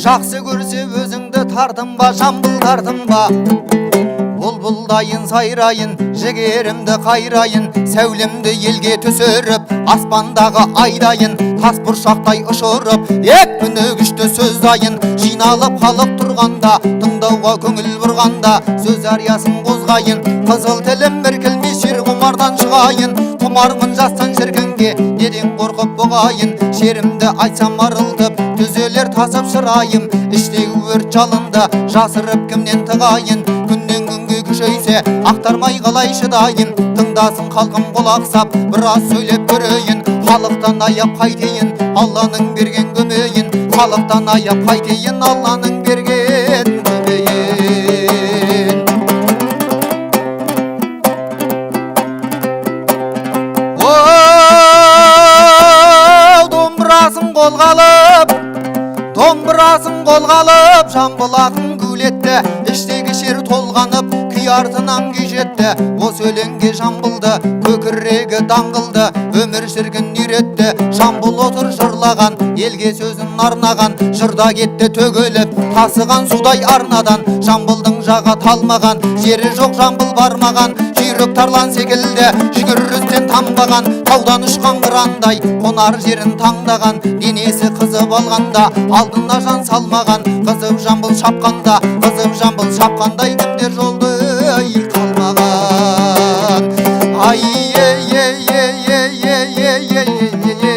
жақсы көрсе өзіңді тартынба, жамбыл тартынба. Бұлбұлдайын сайрайын, жігерімді қайрайын, сәулемді елге түсіріп, аспандағы айдайын, тас бұршақтай ұшырып, екпіні күшті сөз айын. Жиналып халық тұрғанда, тыңдауға көңіл бұрғанда, сөз ариясын қозғайын. Қызыл тілім іркілмей шер құмардан шығайын. Құмармын жастан шіркінге, неден қорқып бұғайын. Шерімді айтсам арылтып, түзелер тасып шырайым. Іштегі өрт жалынды, жасырып кімнен тығайын. Күннен күнге күшейсе, ақтармай қалай шыдайын. Тыңдасын халқым құлақсап, біраз сөйлеп көрейін. Халықтан аяп қайтейін, Алланың берген көмейін. Халықтан аяп қайтейін, Алланың берген көмейін. Домбырасын қолғалып, жамбыл ақын гулетті, іштегі шер толғанып, күй артынан күй жетті. Осы өлеңге жамбылды, көкірегі даңғылды, өмір шіркін үйретті. Жамбыл отыр жырлаған, елге сөзін арнаған, жырда кетті төгіліп, тасыған судай арнадан. Жамбылдың жаға талмаған, жері жоқ жамбыл бармаған, жүйрік тарлан секілді, жүгірістен тамбаған, таудан ұшқан қырандай, қонар жерін таңдаған. Денесі қызып алғанда, алдына жан салмаған, қызып жамбыл шапқанда, қызып жамбыл шапқандай, кімдер жолды қалмаған. Ай, ей, ей, ей, ей, ей, ей, ей, ей, ей.